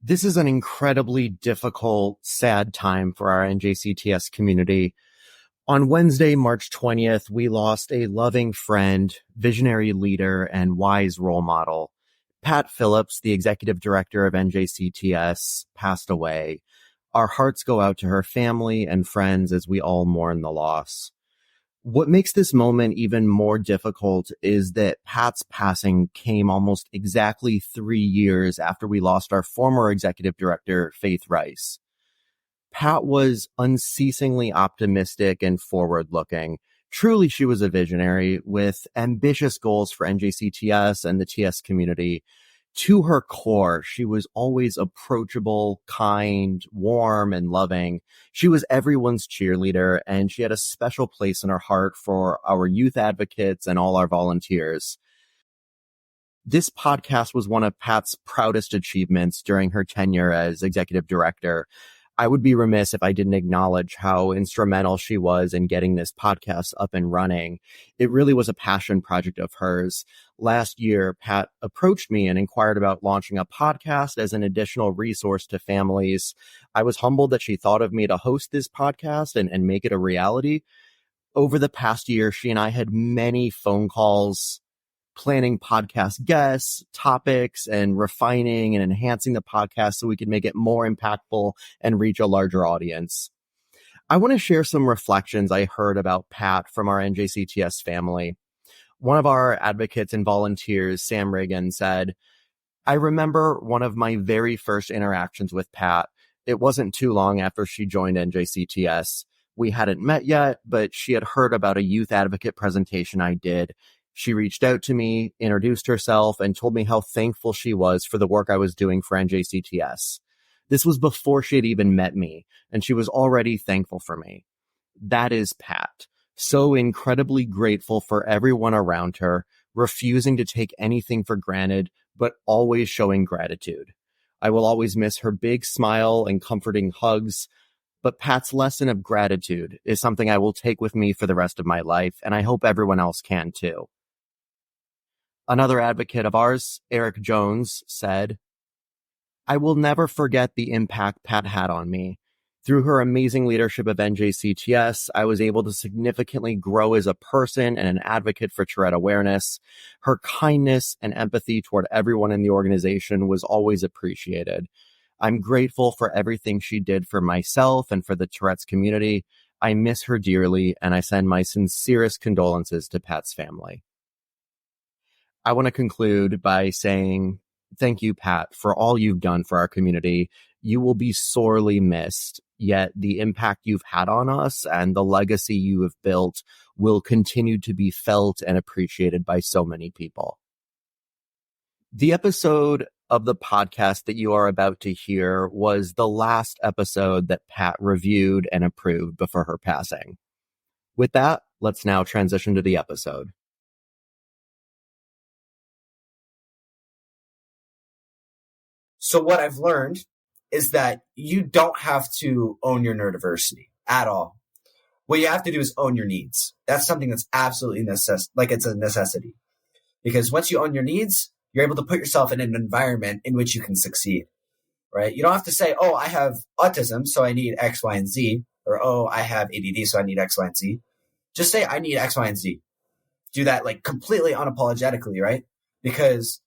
This is an incredibly difficult, sad time for our NJCTS community. On Wednesday, March 20th, we lost a loving friend, visionary leader, and wise role model. Pat Phillips, the executive director of NJCTS, passed away. Our hearts go out to her family and friends as we all mourn the loss. What makes this moment even more difficult is that Pat's passing came almost exactly 3 years after we lost our former executive director, Faith Rice. Pat was unceasingly optimistic and forward-looking. Truly, she was a visionary with ambitious goals for NJCTS and the TS community. To her core, she was always approachable, kind, warm, and loving. She was everyone's cheerleader, and she had a special place in her heart for our youth advocates and all our volunteers. This podcast was one of Pat's proudest achievements during her tenure as executive director. I would be remiss if I didn't acknowledge how instrumental she was in getting this podcast up and running. It really was a passion project of hers. Last year, Pat approached me and inquired about launching a podcast as an additional resource to families. I was humbled that she thought of me to host this podcast and make it a reality. Over the past year, she and I had many phone calls, planning podcast guests, topics, and refining and enhancing the podcast so we could make it more impactful and reach a larger audience. I want to share some reflections I heard about Pat from our NJCTS family. One of our advocates and volunteers, Sam Reagan, said, "I remember one of my very first interactions with Pat. It wasn't too long after she joined NJCTS. We hadn't met yet, but she had heard about a youth advocate presentation I did. She reached out to me, introduced herself, and told me how thankful she was for the work I was doing for NJCTS. This was before she had even met me, and she was already thankful for me. That is Pat. So incredibly grateful for everyone around her, refusing to take anything for granted, but always showing gratitude. I will always miss her big smile and comforting hugs, but Pat's lesson of gratitude is something I will take with me for the rest of my life, and I hope everyone else can too." Another advocate of ours, Eric Jones, said, "I will never forget the impact Pat had on me. Through her amazing leadership of NJCTS, I was able to significantly grow as a person and an advocate for Tourette awareness. Her kindness and empathy toward everyone in the organization was always appreciated. I'm grateful for everything she did for myself and for the Tourette's community. I miss her dearly, and I send my sincerest condolences to Pat's family." I want to conclude by saying thank you, Pat, for all you've done for our community. You will be sorely missed, yet the impact you've had on us and the legacy you have built will continue to be felt and appreciated by so many people. The episode of the podcast that you are about to hear was the last episode that Pat reviewed and approved before her passing. With that, let's now transition to the episode. So what I've learned is that you don't have to own your neurodiversity at all. What you have to do is own your needs. That's something that's absolutely it's a necessity. Because once you own your needs, you're able to put yourself in an environment in which you can succeed, right? You don't have to say, oh, I have autism, so I need X, Y, and Z. Or, oh, I have ADD, so I need X, Y, and Z. Just say, I need X, Y, and Z. Do that completely unapologetically, right? Because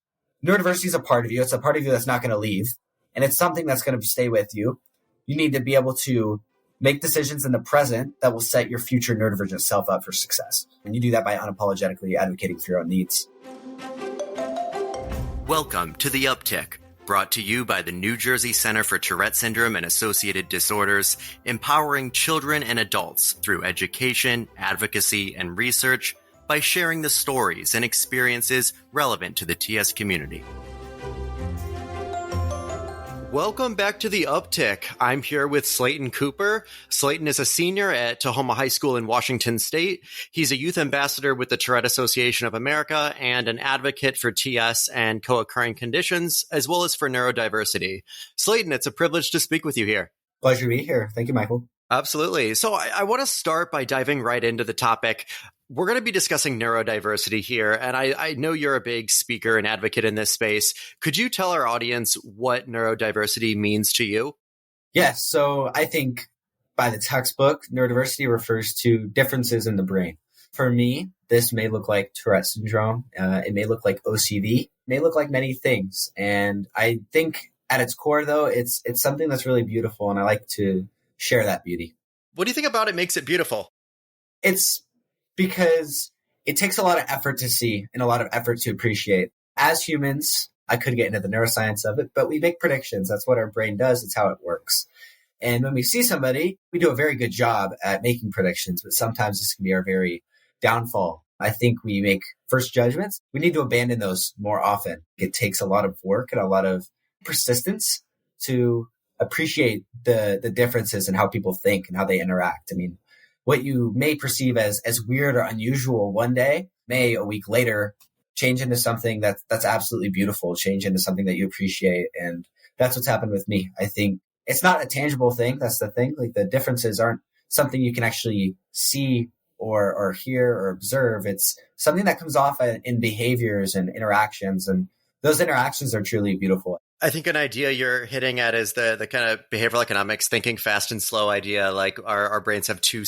neurodiversity is a part of you. It's a part of you that's not going to leave. And it's something that's going to stay with you. You need to be able to make decisions in the present that will set your future neurodivergent self up for success. And you do that by unapologetically advocating for your own needs. Welcome to The Uptick, brought to you by the New Jersey Center for Tourette Syndrome and Associated Disorders, empowering children and adults through education, advocacy, and research by sharing the stories and experiences relevant to the TS community. Welcome back to The Uptick. I'm here with Slayton Cooper. Slayton is a senior at Tahoma High School in Washington State. He's a youth ambassador with the Tourette Association of America and an advocate for TS and co-occurring conditions, as well as for neurodiversity. Slayton, it's a privilege to speak with you here. Pleasure to be here. Thank you, Michael. Absolutely. So I want to start by diving right into the topic. We're going to be discussing neurodiversity here, and I know you're a big speaker and advocate in this space. Could you tell our audience what neurodiversity means to you? Yes. So I think by the textbook, neurodiversity refers to differences in the brain. For me, this may look like Tourette Syndrome. It may look like OCD. It may look like many things. And I think at its core, though, it's something that's really beautiful, and I like to share that beauty. What do you think about it makes it beautiful? It's because it takes a lot of effort to see and a lot of effort to appreciate. As humans, I could get into the neuroscience of it, but we make predictions. That's what our brain does. It's how it works. And when we see somebody, we do a very good job at making predictions, but sometimes this can be our very downfall. I think we make first judgments. We need to abandon those more often. It takes a lot of work and a lot of persistence to appreciate the differences in how people think and how they interact. I mean, what you may perceive as weird or unusual one day may a week later change into something that's absolutely beautiful, change into something that you appreciate. And that's what's happened with me. I think it's not a tangible thing. That's the thing. Like, the differences aren't something you can actually see or hear or observe. It's something that comes off in behaviors and interactions. And those interactions are truly beautiful. I think an idea you're hitting at is the kind of behavioral economics, thinking fast and slow idea. Like our brains have two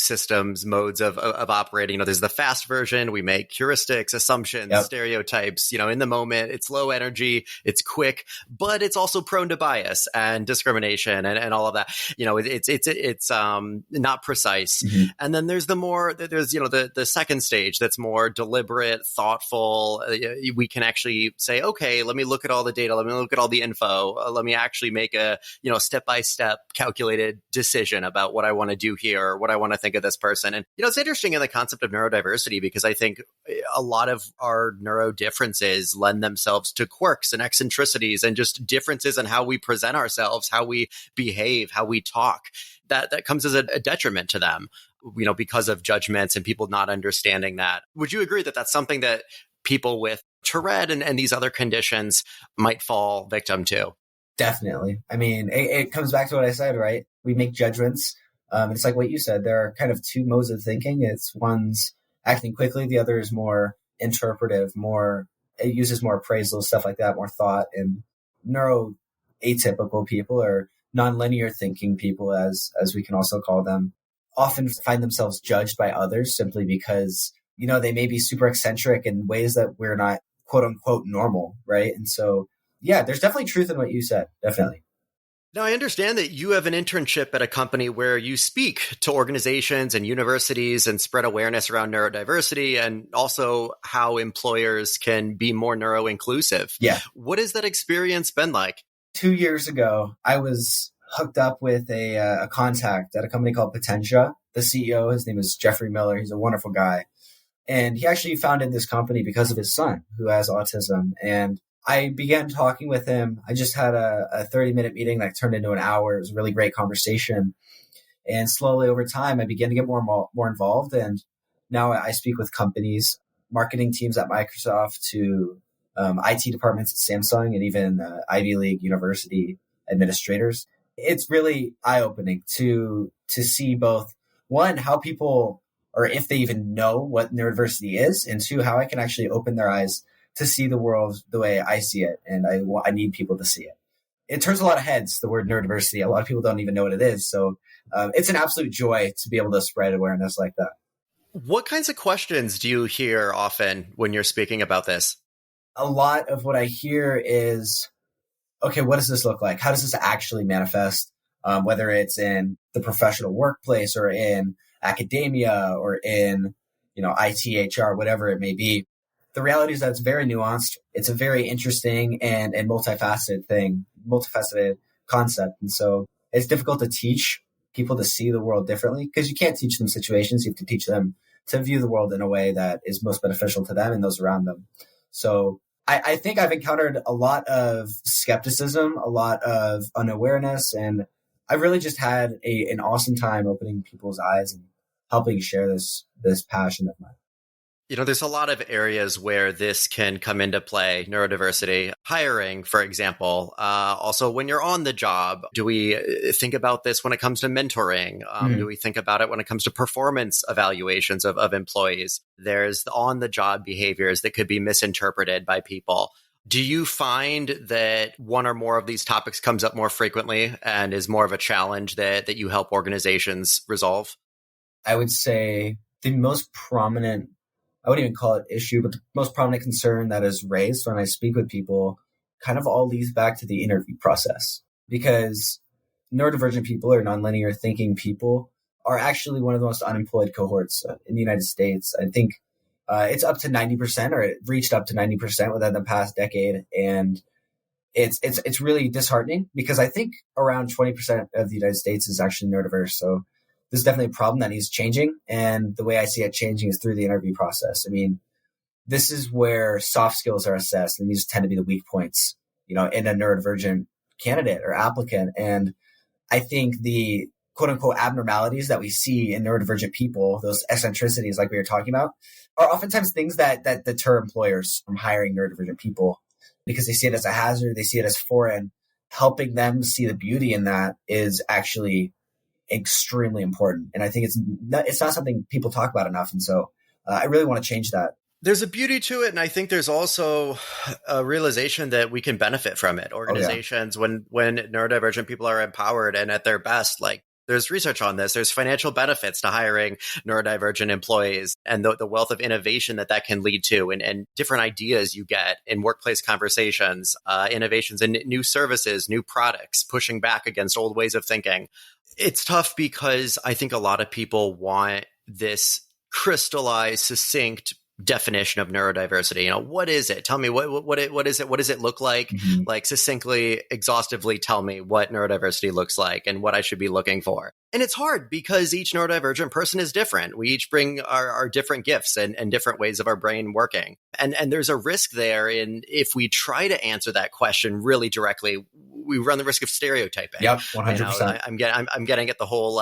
modes of operating. You know, there's the fast version. We make heuristics, assumptions, stereotypes. You know, in the moment, it's low energy, it's quick, but it's also prone to bias and discrimination and all of that. You know, it's not precise. Mm-hmm. And then there's the second stage that's more deliberate, thoughtful. We can actually say, okay, let me look at all the data. Let me look at all the info. Let me actually make a step-by-step calculated decision about what I want to do here, or what I want to think of this person. And it's interesting in the concept of neurodiversity, because I think a lot of our neuro differences lend themselves to quirks and eccentricities and just differences in how we present ourselves, how we behave, how we talk. That comes as a detriment to them, because of judgments and people not understanding that. Would you agree that that's something that people with Tourette and these other conditions might fall victim to? Definitely. I mean, it comes back to what I said, right? We make judgments. It's like what you said. There are kind of two modes of thinking. It's one's acting quickly. The other is more interpretive, it uses more appraisal, stuff like that, more thought. And neuroatypical people, or nonlinear thinking people, as we can also call them, often find themselves judged by others simply because they may be super eccentric in ways that we're not, quote unquote, normal, right? And so, yeah, there's definitely truth in what you said. Definitely. Now, I understand that you have an internship at a company where you speak to organizations and universities and spread awareness around neurodiversity, and also how employers can be more neuro-inclusive. Yeah. What has that experience been like? 2 years ago, I was hooked up with a contact at a company called Potentia. The CEO, his name is Jeffrey Miller. He's a wonderful guy. And he actually founded this company because of his son, who has autism. And I began talking with him. I just had a 30-minute meeting that turned into an hour. It was a really great conversation. And slowly over time, I began to get more involved. And now I speak with companies, marketing teams at Microsoft, to IT departments at Samsung, and even Ivy League university administrators. It's really eye-opening to see both, one, how people, or if they even know what neurodiversity is, and two, how I can actually open their eyes to see the world the way I see it. And I need people to see it. It turns a lot of heads, the word neurodiversity. A lot of people don't even know what it is. So it's an absolute joy to be able to spread awareness like that. What kinds of questions do you hear often when you're speaking about this? A lot of what I hear is, okay, what does this look like? How does this actually manifest? Whether it's in the professional workplace or in academia or in, IT, HR, whatever it may be. The reality is that it's very nuanced. It's a very interesting and multifaceted concept. And so it's difficult to teach people to see the world differently, because you can't teach them situations. You have to teach them to view the world in a way that is most beneficial to them and those around them. So I think I've encountered a lot of skepticism, a lot of unawareness, and I've really just had an awesome time opening people's eyes and helping share this passion of mine. There's a lot of areas where this can come into play, neurodiversity, hiring, for example. Also, when you're on the job, do we think about this when it comes to mentoring? Do we think about it when it comes to performance evaluations of employees? There's the on-the-job behaviors that could be misinterpreted by people. Do you find that one or more of these topics comes up more frequently and is more of a challenge that you help organizations resolve? I would say the most prominent, I wouldn't even call it issue, but the most prominent concern that is raised when I speak with people kind of all leads back to the interview process, because neurodivergent people or nonlinear thinking people are actually one of the most unemployed cohorts in the United States. I think it's up to 90%, or it reached up to 90% within the past decade. And it's really disheartening, because I think around 20% of the United States is actually neurodiverse. So this is definitely a problem that needs changing. And the way I see it changing is through the interview process. I mean, this is where soft skills are assessed, and these tend to be the weak points, in a neurodivergent candidate or applicant. And I think the quote unquote abnormalities that we see in neurodivergent people, those eccentricities like we were talking about, are oftentimes things that deter employers from hiring neurodivergent people, because they see it as a hazard, they see it as foreign. Helping them see the beauty in that is actually extremely important. And I think it's not something people talk about enough. And so I really want to change that. There's a beauty to it. And I think there's also a realization that we can benefit from it. Organizations, when neurodivergent people are empowered and at their best, like, there's research on this. There's financial benefits to hiring neurodivergent employees, and the wealth of innovation that can lead to, and different ideas you get in workplace conversations, innovations in new services, new products, pushing back against old ways of thinking. It's tough because I think a lot of people want this crystallized, succinct definition of neurodiversity. What is it? Tell me what is it? What does it look like? Mm-hmm. Like, succinctly, exhaustively tell me what neurodiversity looks like and what I should be looking for. And it's hard because each neurodivergent person is different. We each bring our different gifts and different ways of our brain working. And there's a risk there in, if we try to answer that question really directly, we run the risk of stereotyping. Yep, 100%. I'm getting at the whole,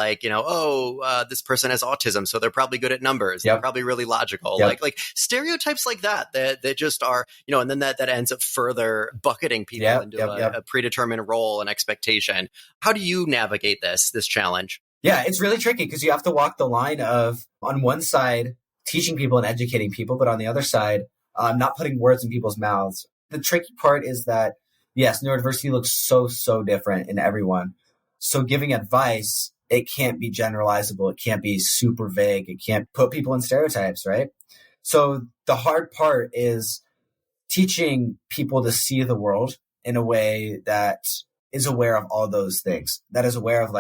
this person has autism, so they're probably good at numbers. Yep. They're probably really logical. Yep. Like stereotypes like that just are, and then that ends up further bucketing people into a predetermined role and expectation. How do you navigate this challenge? Yeah, it's really tricky, because you have to walk the line of, on one side, teaching people and educating people, but on the other side, not putting words in people's mouths. The tricky part is that, yes, neurodiversity looks so different in everyone. So giving advice, it can't be generalizable. It can't be super vague. It can't put people in stereotypes, right? So the hard part is teaching people to see the world in a way that is aware of all those things, that is aware of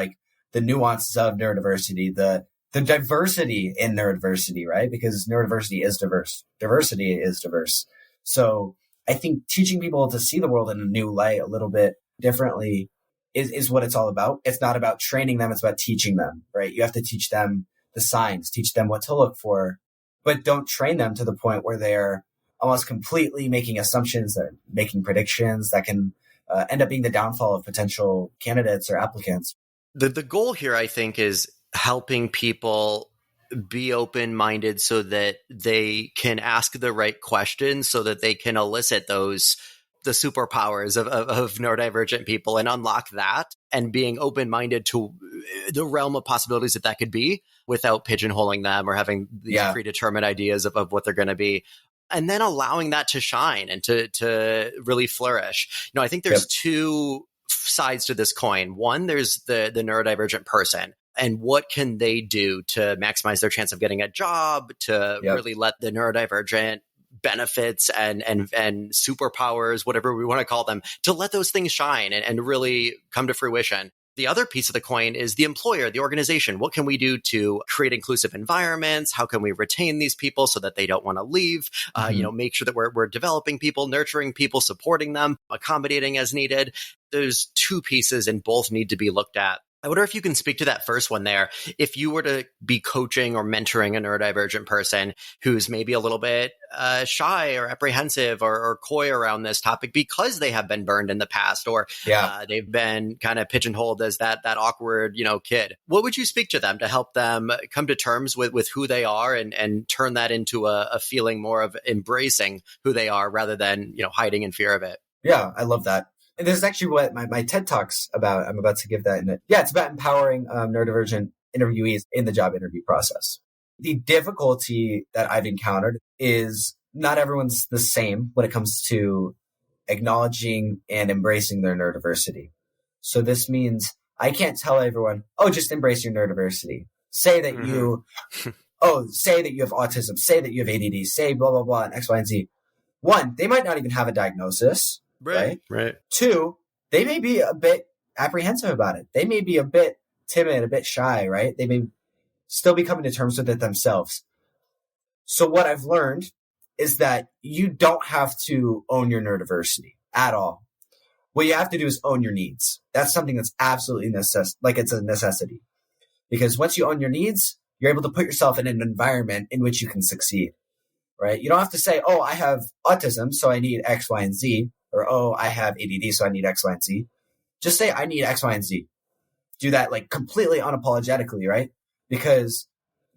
the nuances of neurodiversity, the diversity in neurodiversity, right? Because neurodiversity is diverse. Diversity is diverse. So I think teaching people to see the world in a new light, a little bit differently, is what it's all about. It's not about training them. It's about teaching them, right? You have to teach them the signs, teach them what to look for, but don't train them to the point where they're almost completely making assumptions, they're making predictions that can end up being the downfall of potential candidates or applicants. The goal here, I think, is helping people be open-minded so that they can ask the right questions, so that they can elicit the superpowers of neurodivergent people and unlock that, and being open-minded to the realm of possibilities that could be, without pigeonholing them or having these predetermined ideas of what they're going to be. And then allowing that to shine and to really flourish. I think there's two sides to this coin. One, there's the neurodivergent person, and what can they do to maximize their chance of getting a job, to really let the neurodivergent benefits and superpowers, whatever we want to call them, to let those things shine and really come to fruition. The other piece of the coin is the employer, the organization. What can we do to create inclusive environments? How can we retain these people so that they don't want to leave? Make sure that we're developing people, nurturing people, supporting them, accommodating as needed. There's two pieces, and both need to be looked at. I wonder if you can speak to that first one there. If you were to be coaching or mentoring a neurodivergent person who's maybe a little bit shy or apprehensive or coy around this topic because they have been burned in the past, or they've been kind of pigeonholed as that awkward, kid, what would you speak to them to help them come to terms with who they are and turn that into a feeling more of embracing who they are rather than, hiding in fear of it? Yeah, I love that. And this is actually what my TED Talk's about. I'm about to give that in it. Yeah, it's about empowering neurodivergent interviewees in the job interview process. The difficulty that I've encountered is not everyone's the same when it comes to acknowledging and embracing their neurodiversity. So this means I can't tell everyone, just embrace your neurodiversity. Say that say that you have autism, say that you have ADD, say blah, blah, blah, and X, Y, and Z. One, they might not even have a diagnosis. Right. Two, they may be a bit apprehensive about it. They may be a bit timid, a bit shy, right? They may still be coming to terms with it themselves. So what I've learned is that you don't have to own your neurodiversity at all. What you have to do is own your needs. That's something that's absolutely it's a necessity. Because once you own your needs, you're able to put yourself in an environment in which you can succeed, right? You don't have to say, I have autism, so I need X, Y, and Z. Or, I have ADD, so I need X, Y, and Z. Just say, I need X, Y, and Z. Do that completely unapologetically, right? Because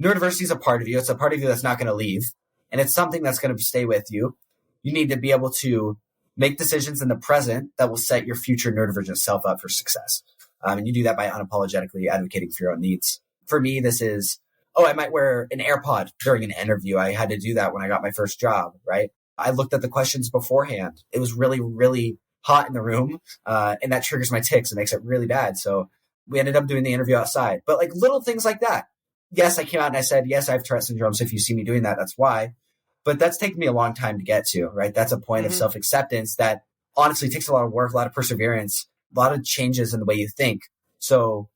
neurodiversity is a part of you. It's a part of you that's not going to leave. And it's something that's going to stay with you. You need to be able to make decisions in the present that will set your future neurodivergent self up for success. And you do that by unapologetically advocating for your own needs. For me, this is, I might wear an AirPod during an interview. I had to do that when I got my first job, right? I looked at the questions beforehand. It was really, really hot in the room. And that triggers my tics. It makes it really bad. So we ended up doing the interview outside. But little things like that. Yes, I came out and I said, yes, I have Tourette Syndrome. So if you see me doing that, that's why. But that's taken me a long time to get to, right? That's a point of self-acceptance that honestly takes a lot of work, a lot of perseverance, a lot of changes in the way you think. So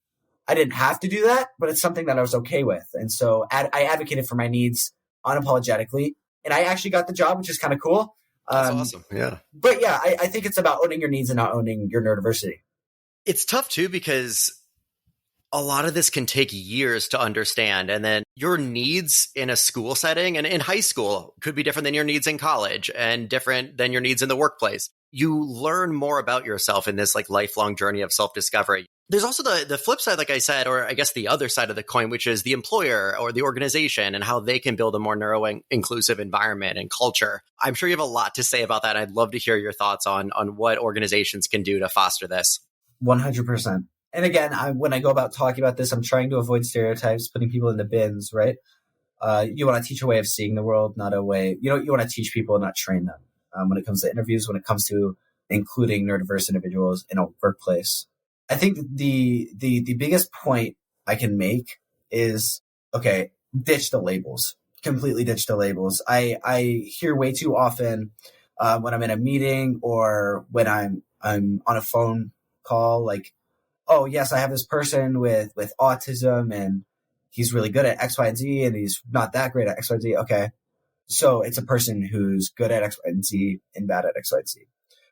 I didn't have to do that, but it's something that I was okay with. And so I advocated for my needs unapologetically. And I actually got the job, which is kind of cool. That's awesome. Yeah. But yeah, I think it's about owning your needs and not owning your neurodiversity. It's tough too, because a lot of this can take years to understand. And then your needs in a school setting and in high school could be different than your needs in college and different than your needs in the workplace. You learn more about yourself in this lifelong journey of self-discovery. There's also the flip side, like I said, or I guess the other side of the coin, which is the employer or the organization and how they can build a more neuro-inclusive environment and culture. I'm sure you have a lot to say about that. I'd love to hear your thoughts on what organizations can do to foster this. 100%. And again, when I go about talking about this, I'm trying to avoid stereotypes, putting people into bins, right? You want to teach a way of seeing the world, not a way, you want to teach people, not train them. When it comes to interviews, when it comes to including neurodiverse individuals in a workplace. I think the biggest point I can make is, ditch the labels. Completely ditch the labels. I hear way too often when I'm in a meeting or when I'm on a phone call, oh yes, I have this person with autism and he's really good at X, Y, and Z and he's not that great at X, Y, and Z. Okay. So it's a person who's good at X, Y, and Z and bad at X, Y, and Z.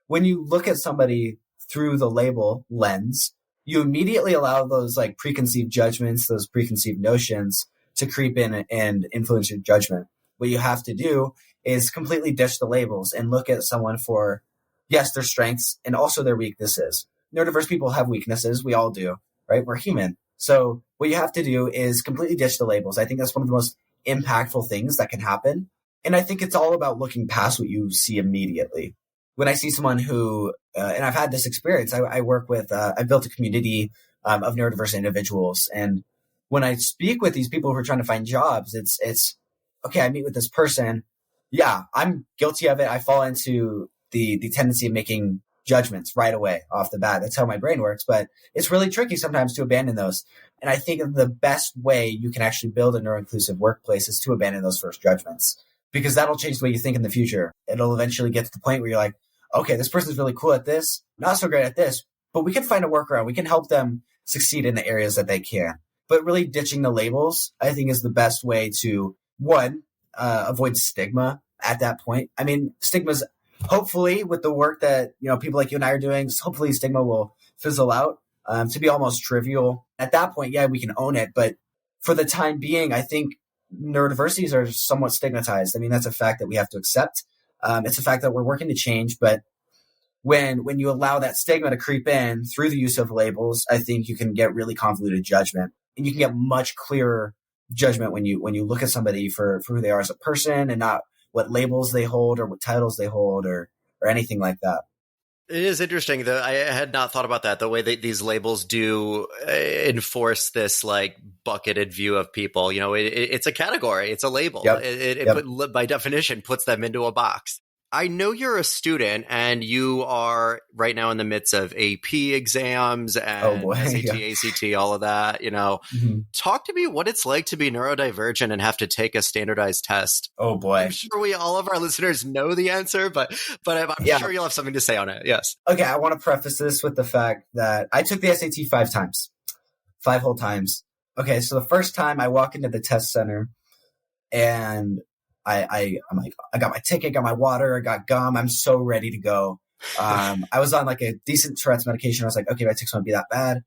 When you look at somebody through the label lens, you immediately allow those preconceived judgments, those preconceived notions to creep in and influence your judgment. What you have to do is completely ditch the labels and look at someone for, yes, their strengths and also their weaknesses. Neurodiverse people have weaknesses. We all do, right? We're human. So what you have to do is completely ditch the labels. I think that's one of the most impactful things that can happen. And I think it's all about looking past what you see immediately. When I see someone who, and I've had this experience, I work with, I built a community of neurodiverse individuals. And when I speak with these people who are trying to find jobs, it's okay, I meet with this person. Yeah, I'm guilty of it. I fall into the tendency of making judgments right away off the bat. That's how my brain works. But it's really tricky sometimes to abandon those. And I think the best way you can actually build a neuro-inclusive workplace is to abandon those first judgments, because that'll change the way you think in the future. It'll eventually get to the point where you're like, okay, this person's really cool at this, not so great at this, but we can find a workaround. We can help them succeed in the areas that they can. But really ditching the labels, I think, is the best way to, one, avoid stigma at that point. I mean, stigma's hopefully with the work that, people like you and I are doing, hopefully stigma will fizzle out. to be almost trivial. At that point, yeah, we can own it. But for the time being, I think neurodiversities are somewhat stigmatized. I mean, that's a fact that we have to accept. It's a fact that we're working to change. But when you allow that stigma to creep in through the use of labels, I think you can get really convoluted judgment. And you can get much clearer judgment when you look at somebody for who they are as a person and not what labels they hold or what titles they hold or anything like that. It is interesting that I had not thought about that, the way that these labels do enforce this like bucketed view of people. You know, it's a category, it's a label. Yep. It by definition puts them into a box. I know you're a student and you are right now in the midst of AP exams and SAT, ACT, all of that, you know. Mm-hmm. Talk to me what it's like to be neurodivergent and have to take a standardized test. Oh boy. I'm sure all of our listeners know the answer, but I'm sure you'll have something to say on it. Yes. Okay, I want to preface this with the fact that I took the SAT 5 times. 5 whole times. Okay, so the first time I walk into the test center and I'm like, I got my ticket, got my water, I got gum. I'm so ready to go. I was on like a decent Tourette's medication. I was like, okay, my tics won't be that bad.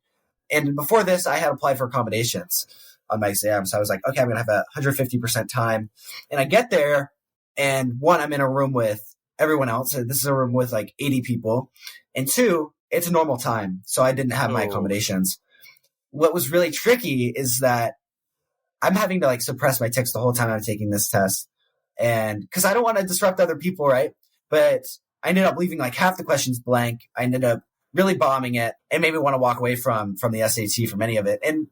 And before this, I had applied for accommodations on my exam. So I was like, okay, I'm going to have 150% time. And I get there and 1, I'm in a room with everyone else. This is a room with like 80 people. And 2, it's a normal time. So I didn't have my accommodations. What was really tricky is that I'm having to like suppress my tics the whole time I'm taking this test. And because I don't want to disrupt other people, right? But I ended up leaving like half the questions blank. I ended up really bombing it and made me want to walk away from the SAT, from any of it. And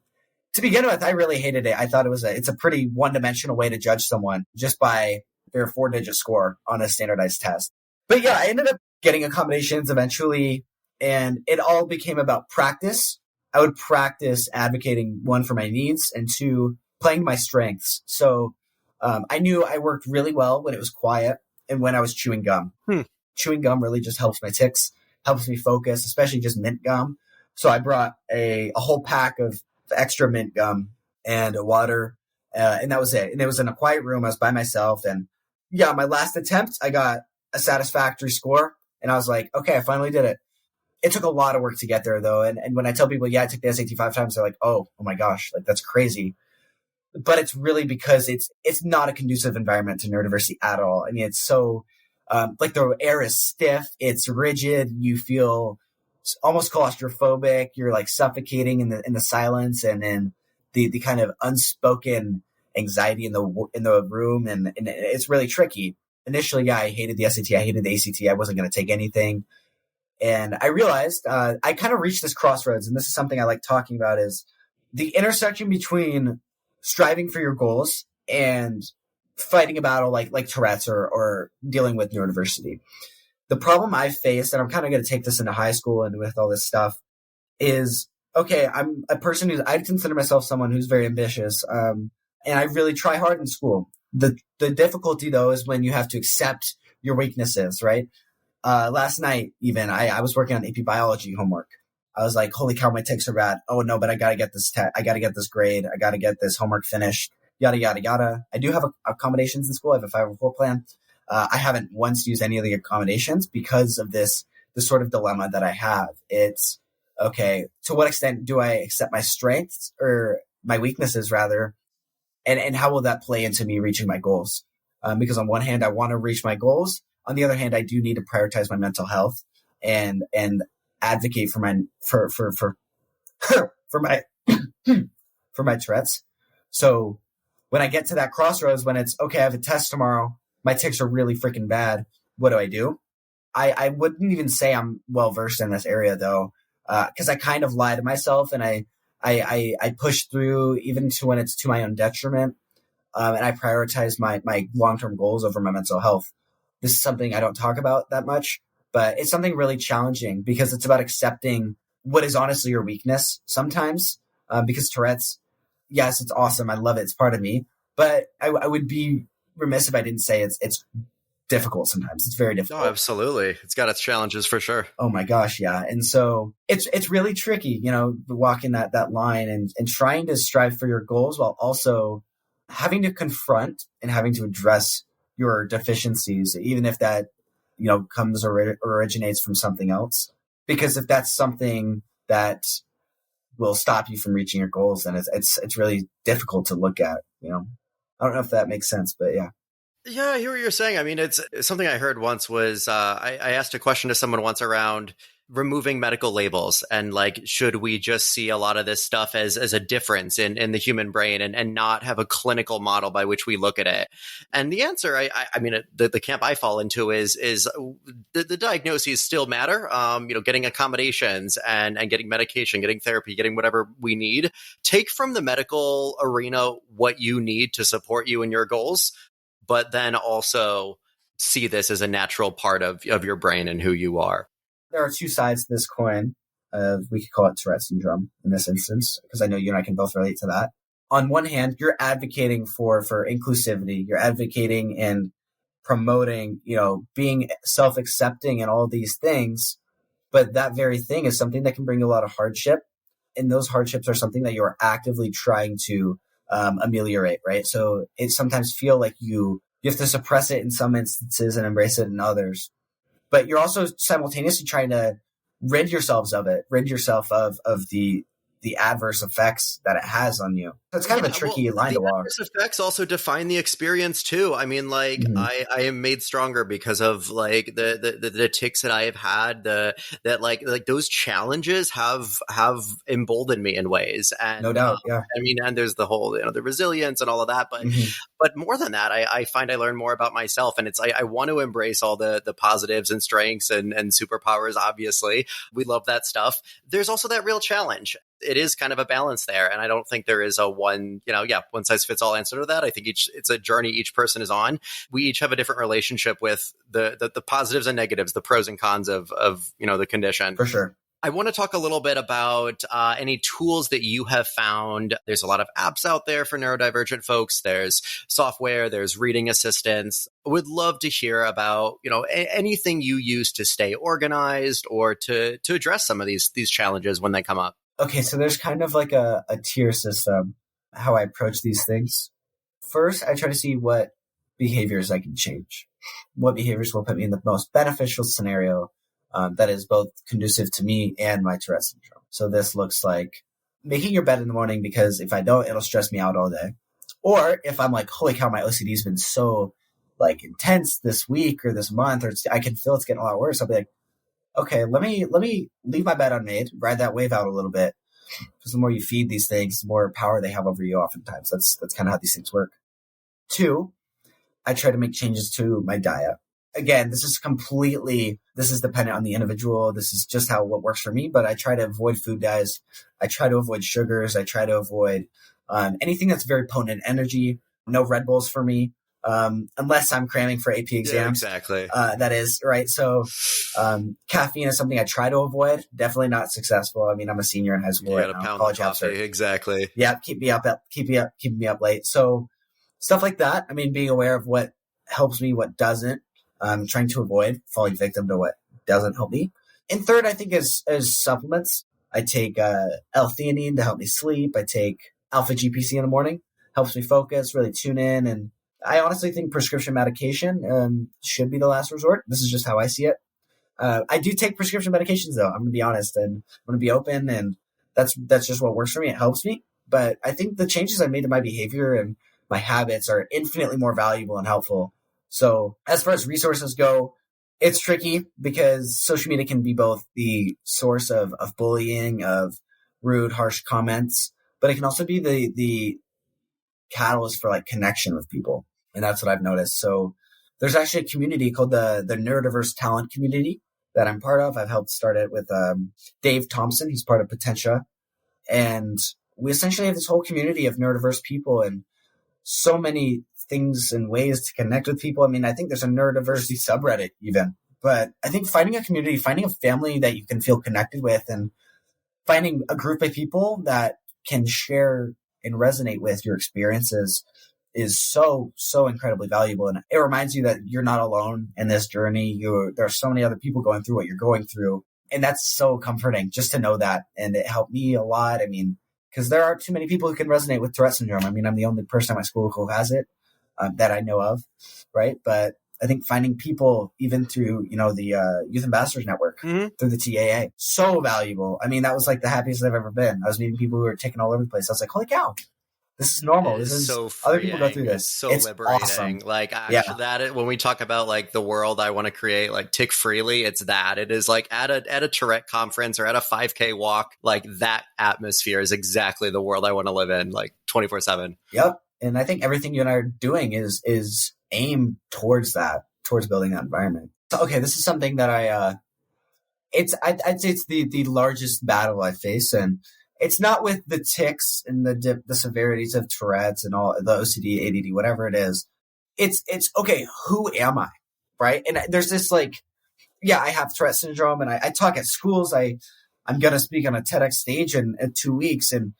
to begin with, I really hated it. I thought it's a pretty one-dimensional way to judge someone just by their 4-digit score on a standardized test. But yeah, I ended up getting accommodations eventually, and it all became about practice. I would practice advocating, 1, for my needs, and 2, playing my strengths. So I knew I worked really well when it was quiet and when I was chewing gum. Chewing gum really just helps my tics, helps me focus, especially just mint gum. So I brought a whole pack of extra mint gum and water, and that was it. And it was in a quiet room. I was by myself. And yeah, my last attempt, I got a satisfactory score. And I was like, okay, I finally did it. It took a lot of work to get there, though. And when I tell people, yeah, I took the SAT 5 times, they're like, oh my gosh, like that's crazy. But it's really because it's not a conducive environment to neurodiversity at all. I mean, it's so like the air is stiff, it's rigid. You feel almost claustrophobic. You're like suffocating in the silence, and then the kind of unspoken anxiety in the room, and it's really tricky. Initially, yeah, I hated the SAT, I hated the ACT. I wasn't going to take anything, and I realized I kind of reached this crossroads, and this is something I like talking about: is the intersection between striving for your goals and fighting a battle like Tourette's or dealing with neurodiversity. The problem I've faced, and I'm kind of going to take this into high school and with all this stuff, is, okay, I'm a person I consider myself someone who's very ambitious, and I really try hard in school. The difficulty, though, is when you have to accept your weaknesses, right? Last night, even, I was working on AP biology homework. I was like, holy cow, my tics are bad. Oh no, but I got to get this I got to get this grade. I got to get this homework finished, yada, yada, yada. I do have accommodations in school. I have a 504 plan. I haven't once used any of the accommodations because of this sort of dilemma that I have. It's, okay, to what extent do I accept my strengths or my weaknesses rather? And how will that play into me reaching my goals? Because on one hand, I want to reach my goals. On the other hand, I do need to prioritize my mental health and advocate for my for my Tourette's. So when I get to that crossroads, when it's, okay, I have a test tomorrow, my tics are really freaking bad, what do? I wouldn't even say I'm well versed in this area, though, because I kind of lie to myself, and I push through even to when it's to my own detriment, and I prioritize my long-term goals over my mental health. This is something I don't talk about that much, but it's something really challenging because it's about accepting what is honestly your weakness sometimes, because Tourette's, yes, it's awesome. I love it. It's part of me, but I would be remiss if I didn't say it's difficult sometimes. It's very difficult. Oh, absolutely. It's got its challenges for sure. Oh my gosh. Yeah. And so it's really tricky, walking that line and trying to strive for your goals while also having to confront and having to address your deficiencies, even if that, comes or originates from something else. Because if that's something that will stop you from reaching your goals. And it's really difficult to look at, I don't know if that makes sense, but yeah. Yeah, I hear what you're saying. I mean, it's something I heard once was I asked a question to someone once around removing medical labels and like, should we just see a lot of this stuff as a difference in the human brain and not have a clinical model by which we look at it? And the answer, I mean, the camp I fall into is the diagnoses still matter. Getting accommodations and getting medication, getting therapy, getting whatever we need. Take from the medical arena what you need to support you in your goals, but then also see this as a natural part of your brain and who you are. There are two sides to this coin. We could call it Tourette Syndrome in this instance, because I know you and I can both relate to that. On one hand, you're advocating for inclusivity. You're advocating and promoting, being self-accepting and all these things. But that very thing is something that can bring a lot of hardship. And those hardships are something that you're actively trying to ameliorate, right? So it sometimes feel like you have to suppress it in some instances and embrace it in others. But you're also simultaneously trying to rid yourself of the adverse effects that it has on you. So it's kind of a tricky line to walk. The adverse effects also define the experience too. I mean, like I am made stronger because of like the tics that I have had. That like those challenges have emboldened me in ways. And no doubt, yeah. I mean, and there's the whole the resilience and all of that. But more than that, I find I learn more about myself, and it's I want to embrace all the positives and strengths and superpowers. Obviously, we love that stuff. There's also that real challenge. It is kind of a balance there. And I don't think there is a one size fits all answer to that. I think it's a journey each person is on. We each have a different relationship with the positives and negatives, the pros and cons of the condition. For sure. I want to talk a little bit about any tools that you have found. There's a lot of apps out there for neurodivergent folks. There's software, there's reading assistants. Would love to hear about, anything you use to stay organized or to address some of these challenges when they come up. Okay, so there's kind of like a tier system, how I approach these things. First, I try to see what behaviors I can change. What behaviors will put me in the most beneficial scenario that is both conducive to me and my Tourette syndrome. So this looks like making your bed in the morning, because if I don't, it'll stress me out all day. Or if I'm like, holy cow, my OCD has been so like intense this week or this month, or I can feel it's getting a lot worse. I'll be like, okay, let me leave my bed unmade, ride that wave out a little bit. Because the more you feed these things, the more power they have over you oftentimes. That's kind of how these things work. 2, I try to make changes to my diet. Again, this is dependent on the individual. This is just what works for me, but I try to avoid food dyes. I try to avoid sugars. I try to avoid anything that's very potent in energy. No Red Bulls for me. Unless I'm cramming for AP exams. Yeah, exactly. That is right. So, caffeine is something I try to avoid. Definitely not successful. I mean, I'm a senior in high school right now. College coffee, exactly. Yeah. Keeping me up late. So stuff like that. I mean, being aware of what helps me, what doesn't, trying to avoid falling victim to what doesn't help me. And third, I think is supplements. I take, L-theanine to help me sleep. I take alpha GPC in the morning, helps me focus, really tune in. And I honestly think prescription medication should be the last resort. This is just how I see it. I do take prescription medications, though. I'm going to be honest, and I'm going to be open, and that's just what works for me. It helps me. But I think the changes I made to my behavior and my habits are infinitely more valuable and helpful. So as far as resources go, it's tricky because social media can be both the source of bullying, of rude, harsh comments, but it can also be the catalyst for like connection with people. And that's what I've noticed. So there's actually a community called the Neurodiverse Talent Community that I'm part of. I've helped start it with Dave Thompson. He's part of Potentia. And we essentially have this whole community of neurodiverse people and so many things and ways to connect with people. I mean, I think there's a neurodiversity subreddit even. But I think finding a community, finding a family that you can feel connected with, and finding a group of people that can share and resonate with your experiences is so incredibly valuable. And it reminds you that you're not alone in this journey. There are so many other people going through what you're going through. And that's so comforting just to know that. And it helped me a lot. I mean, because there aren't too many people who can resonate with Tourette syndrome. I mean, I'm the only person at my school who has it that I know of, right? But I think finding people even through, the Youth Ambassadors Network, through the TAA, so valuable. I mean, that was like the happiest I've ever been. I was meeting people who were taken all over the place. I was like, holy cow, this is normal. It This is so other people go through this. It's so It's liberating. awesome. Like actually when we talk about like the world I want to create, like tick freely, it's that. It is like at a Tourette conference or at a 5K walk, like that atmosphere is exactly the world I want to live in, like 24/7. Yep. And I think everything you and I are doing is aimed towards that, towards building that environment. So, okay, this is something that I'd say it's the largest battle I face, and it's not with the tics and the severities of Tourette's and all the OCD, ADD, whatever it is. It's okay. Who am I? Right. And there's this I have Tourette Syndrome, and I talk at schools. I'm going to speak on a TEDx stage in 2 weeks. And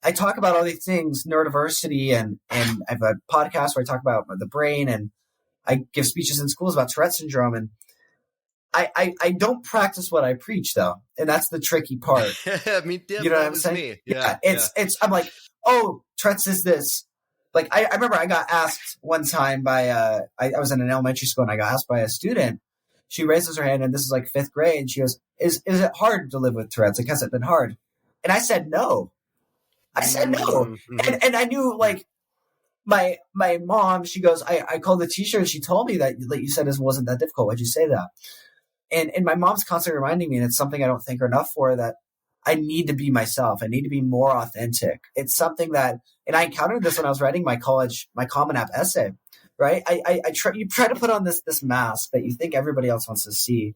I talk about all these things, neurodiversity, and I have a podcast where I talk about the brain, and I give speeches in schools about Tourette Syndrome. And I don't practice what I preach, though. And that's the tricky part. I mean, you know what I'm saying? Me. Yeah. It's, I'm like, oh, Tourette's is this. Like, I remember I got asked one time by, I was in an elementary school, and I got asked by a student. She raises her hand, and this is like 5th grade. And she goes, is it hard to live with Tourette's? Like, has it been hard? And I said, no. I said no. Mm-hmm. And I knew, like, my mom, she goes, I called the teacher, and she told me that you said this wasn't that difficult. Why'd you say that? And my mom's constantly reminding me, and it's something I don't thank her enough for, that I need to be myself. I need to be more authentic. It's something that, and I encountered this when I was writing my Common App essay, right? You try to put on this mask that you think everybody else wants to see.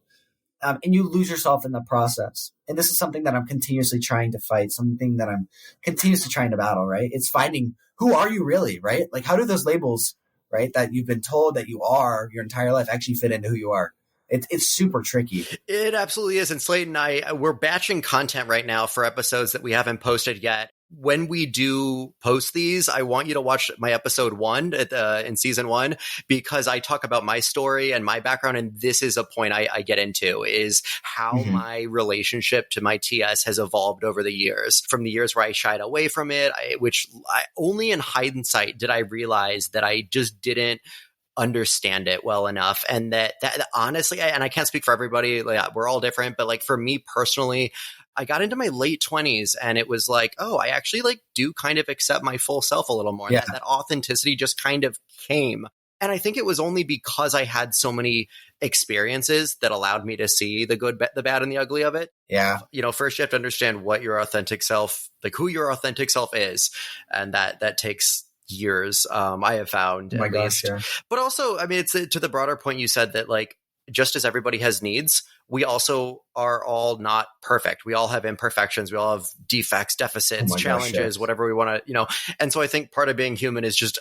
And you lose yourself in the process. And this is something that I'm continuously trying to fight, something that I'm continuously trying to battle, right? It's finding, who are you really, right? Like, how do those labels, right, that you've been told that you are your entire life actually fit into who you are? It's super tricky. It absolutely is. And Slayton and we're batching content right now for episodes that we haven't posted yet. When we do post these, I want you to watch my episode 1 in season 1, because I talk about my story and my background. And this is a point I get into, is how my relationship to my TS has evolved over the years, from the years where I shied away from it, which only in hindsight did I realize that I just didn't understand it well enough. And that honestly, and I can't speak for everybody, like, we're all different, but like for me personally, I got into my late 20s, and it was like, oh, I actually like do kind of accept my full self a little more. Yeah. That authenticity just kind of came. And I think it was only because I had so many experiences that allowed me to see the good, the bad, and the ugly of it. Yeah. First you have to understand what your authentic self, like who your authentic self is. And that takes years, I have found. Oh my gosh, yeah. But also, I mean, it's to the broader point you said, that like, just as everybody has needs, we also are all not perfect. We all have imperfections. We all have defects, deficits, challenges, whatever we want to, And so I think part of being human is just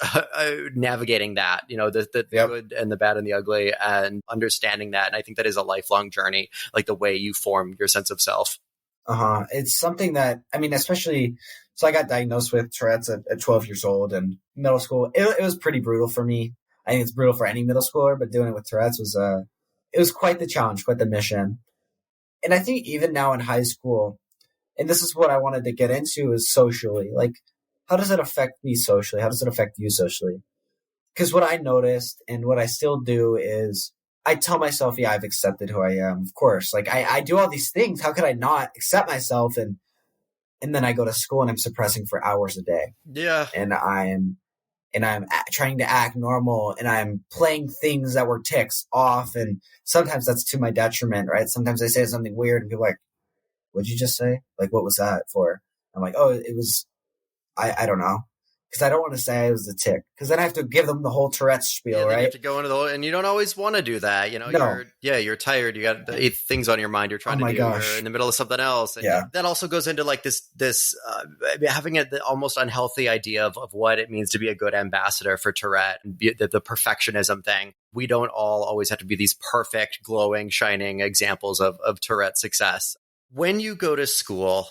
navigating that, the good and the bad and the ugly, and understanding that. And I think that is a lifelong journey, like the way you form your sense of self. It's something that, I mean, especially, so I got diagnosed with Tourette's at 12 years old, and middle school. It was pretty brutal for me. I think it's brutal for any middle schooler, but doing it with Tourette's it was quite the challenge, quite the mission. And I think even now in high school, and this is what I wanted to get into, is socially. Like, how does it affect me socially? How does it affect you socially? Because what I noticed, and what I still do, is I tell myself, yeah, I've accepted who I am. Of course, like I do all these things. How could I not accept myself? And then I go to school, and I'm suppressing for hours a day. Yeah. And I'm trying to act normal, and I'm playing things that were tics off. And sometimes that's to my detriment, right? Sometimes I say something weird, and people are like, what'd you just say? Like, what was that for? I'm like, oh, it was, I don't know. Because I don't want to say it was a tic, because then I have to give them the whole Tourette spiel, right? You have to go into and you don't always want to do that. No. You're tired. You got 8 things on your mind. You're trying to do. Gosh. You're in the middle of something else. And that also goes into like this having the almost unhealthy idea of what it means to be a good ambassador for Tourette, and the perfectionism thing. We don't all always have to be these perfect, glowing, shining examples of Tourette success. When you go to school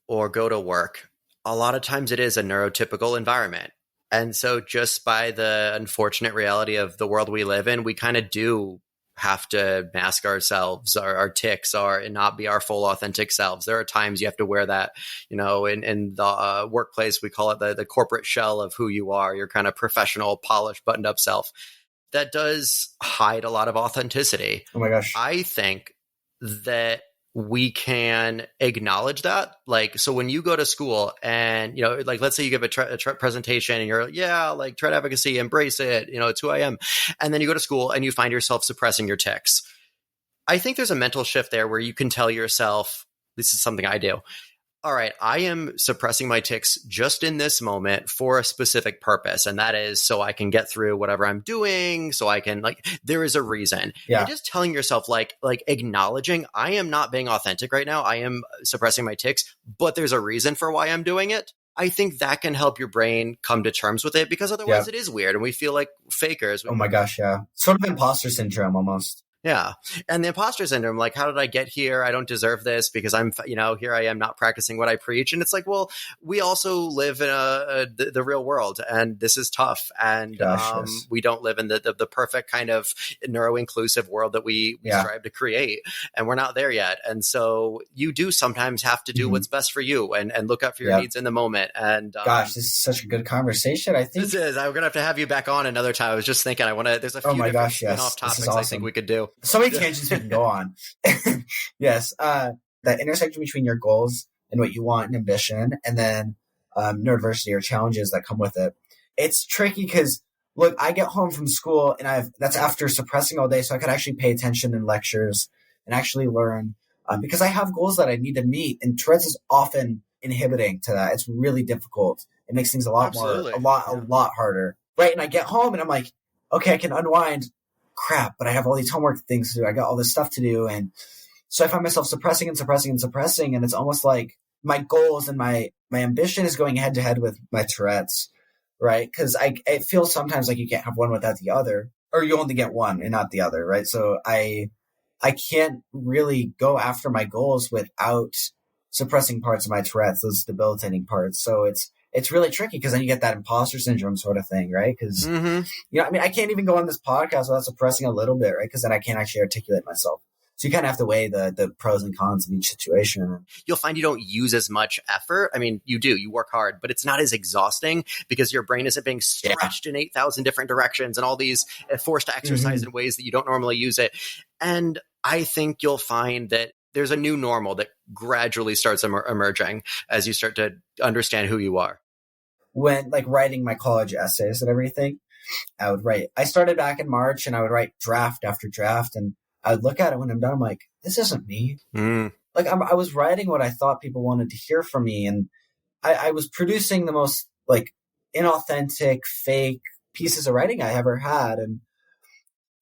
or go to work, a lot of times it is a neurotypical environment. And so just by the unfortunate reality of the world we live in, we kind of do have to mask ourselves, our tics, and not be our full authentic selves. There are times you have to wear that, in the workplace, we call it the corporate shell of who you are, your kind of professional, polished, buttoned up self. that does hide a lot of authenticity. Oh my gosh. I think that we can acknowledge that. Like, so when you go to school and, like, let's say you give a Tourette presentation and you're like, yeah, like Tourette advocacy, embrace it, it's who I am. And then you go to school and you find yourself suppressing your tics. I think there's a mental shift there where you can tell yourself, this is something I do. All right, I am suppressing my tics just in this moment for a specific purpose. And that is so I can get through whatever I'm doing. So I can, like, there is a reason. Yeah. And just telling yourself, like acknowledging, I am not being authentic right now. I am suppressing my tics, but there's a reason for why I'm doing it. I think that can help your brain come to terms with it, because otherwise it is weird and we feel like fakers. Oh my gosh, yeah. Sort of imposter syndrome almost. Yeah. And the imposter syndrome, like, how did I get here? I don't deserve this because I'm, here I am not practicing what I preach. And it's like, well, we also live in the real world, and this is tough. And we don't live in the perfect kind of neuro-inclusive world that we strive to create. And we're not there yet. And so you do sometimes have to do what's best for you and look out for your needs in the moment. And gosh, this is such a good conversation. I think this is. I'm going to have you back on another time. I was just thinking, there's a few different spin-off topics I think we could do. So many tangents we can go on. Yes. That intersection between your goals and what you want and ambition, and then neurodiversity or challenges that come with it. It's tricky because, look, I get home from school and that's after suppressing all day, so I could actually pay attention in lectures and actually learn because I have goals that I need to meet. And Tourette's is often inhibiting to that. It's really difficult. It makes things a lot harder. Right. And I get home and I'm like, okay, I can unwind. Crap, but I have all these homework things to do. I got all this stuff to do. And so I find myself suppressing. And it's almost like my goals and my ambition is going head to head with my Tourette's, right? Because it feels sometimes like you can't have one without the other, or you only get one and not the other, right? So I can't really go after my goals without suppressing parts of my Tourette's, those debilitating parts. So it's really tricky because then you get that imposter syndrome sort of thing, right? Because, I can't even go on this podcast without suppressing a little bit, right? Because then I can't actually articulate myself. So you kind of have to weigh the pros and cons of each situation. You'll find you don't use as much effort. I mean, you do, you work hard, but it's not as exhausting because your brain isn't being stretched in 8,000 different directions and all these forced to exercise in ways that you don't normally use it. And I think you'll find that there's a new normal that gradually starts emerging as you start to understand who you are. When writing my college essays and everything, I started back in March and I would write draft after draft, and I would look at it when I'm done. I'm like, this isn't me. I was writing what I thought people wanted to hear from me. And I was producing the most inauthentic, fake pieces of writing I ever had. And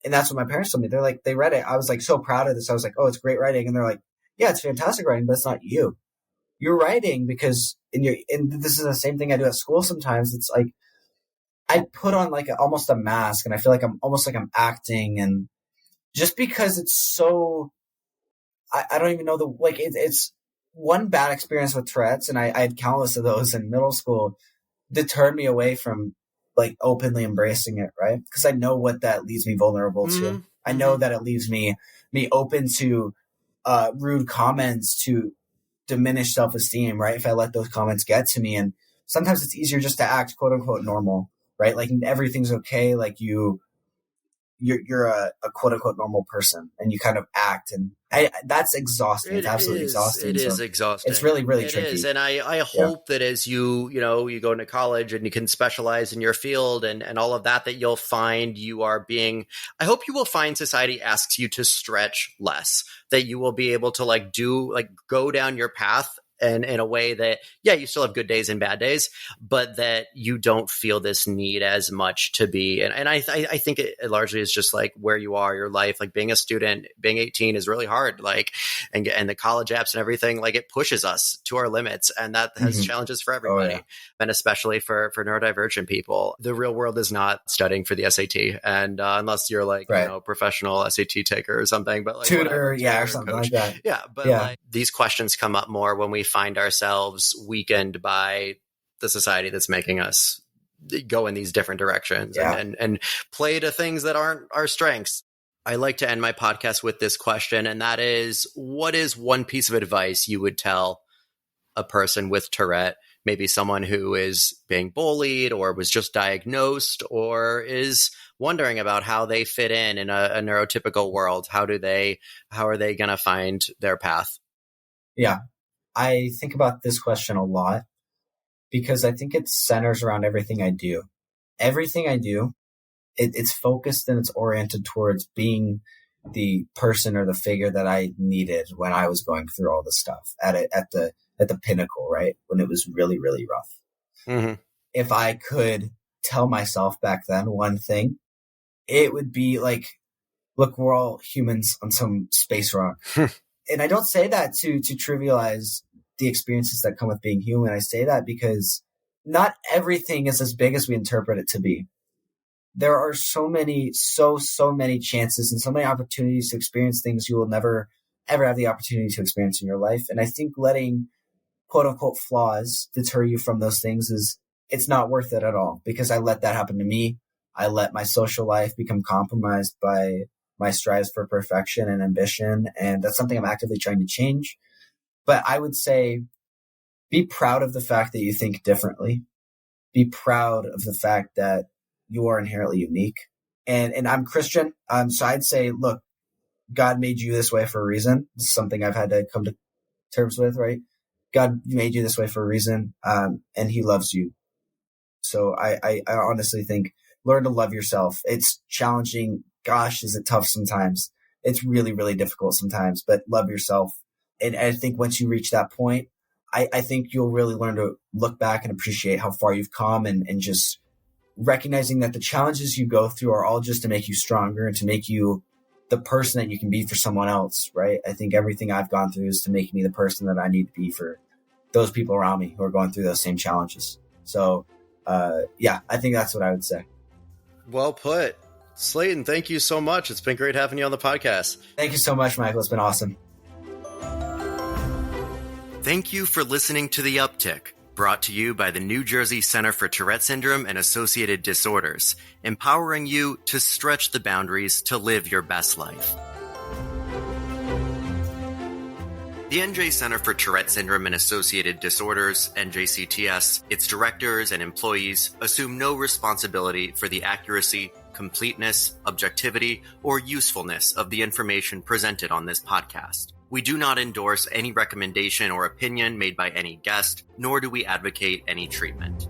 that's what my parents told me. They're like, they read it. I was so proud of this. I was like, oh, it's great writing. And they're like, yeah, it's fantastic writing, but it's not you. You're writing because and this is the same thing I do at school sometimes. It's like I put on almost a mask, and I feel like I'm almost like I'm acting, and just because it's so I don't even know it's one bad experience with Tourette's, and I had countless of those in middle school, deterred me away from openly embracing it, right? Because I know what that leaves me vulnerable to. I know that it leaves me open to rude comments, to diminish self-esteem, right? If I let those comments get to me. And sometimes it's easier just to act quote unquote normal, right? Everything's okay. You're a quote unquote normal person, and you kind of act, and that's exhausting. It's absolutely exhausting. It is exhausting. It's really, really tricky. It is. And I hope that as you go into college and you can specialize in your field and all of that you'll find I hope you will find society asks you to stretch less, that you will be able to go down your path and in a way that, you still have good days and bad days, but that you don't feel this need as much to be. And I think it largely is just where you are, your life, being a student, being 18 is really hard, and the college apps and everything, it pushes us to our limits, and that has challenges for everybody. And especially for neurodivergent people. The real world is not studying for the SAT. And unless you're professional SAT taker or something, but tutor, or something coach. Like that. Yeah. But these questions come up more when we find ourselves weakened by the society that's making us go in these different directions and play to things that aren't our strengths. I like to end my podcast with this question, and that is, what is one piece of advice you would tell a person with Tourette maybe someone who is being bullied or was just diagnosed or is wondering about how they fit in a neurotypical world. How are they going to find their path? Yeah, I think about this question a lot because I think it centers around everything I do. Everything I do, it's focused and it's oriented towards being the person or the figure that I needed when I was going through all this stuff at the pinnacle, right? When it was really, really rough. Mm-hmm. If I could tell myself back then one thing, it would be like, look, we're all humans on some space rock. And I don't say that to trivialize the experiences that come with being human. I say that because not everything is as big as we interpret it to be. There are so many chances and so many opportunities to experience things you will never, ever have the opportunity to experience in your life. And I think letting quote unquote flaws deter you from those things it's not worth it at all, because I let that happen to me. I let my social life become compromised by my strives for perfection and ambition. And that's something I'm actively trying to change. But I would say, be proud of the fact that you think differently. Be proud of the fact that you are inherently unique. And I'm Christian. So I'd say, look, God made you this way for a reason. This is something I've had to come to terms with, right? God made you this way for a reason. And he loves you. So I honestly think learn to love yourself. It's challenging. Gosh, is it tough sometimes? It's really, really difficult sometimes, but love yourself. And I think once you reach that point, I think you'll really learn to look back and appreciate how far you've come and just recognizing that the challenges you go through are all just to make you stronger and to make you the person that you can be for someone else, right? I think everything I've gone through is to make me the person that I need to be for those people around me who are going through those same challenges. So, yeah, I think that's what I would say. Well put. Slayton, thank you so much. It's been great having you on the podcast. Thank you so much, Michael. It's been awesome. Thank you for listening to The Uptick, brought to you by the New Jersey Center for Tourette Syndrome and Associated Disorders, empowering you to stretch the boundaries to live your best life. The NJ Center for Tourette Syndrome and Associated Disorders, NJCTS, its directors and employees assume no responsibility for the accuracy, completeness, objectivity, or usefulness of the information presented on this podcast. We do not endorse any recommendation or opinion made by any guest, nor do we advocate any treatment.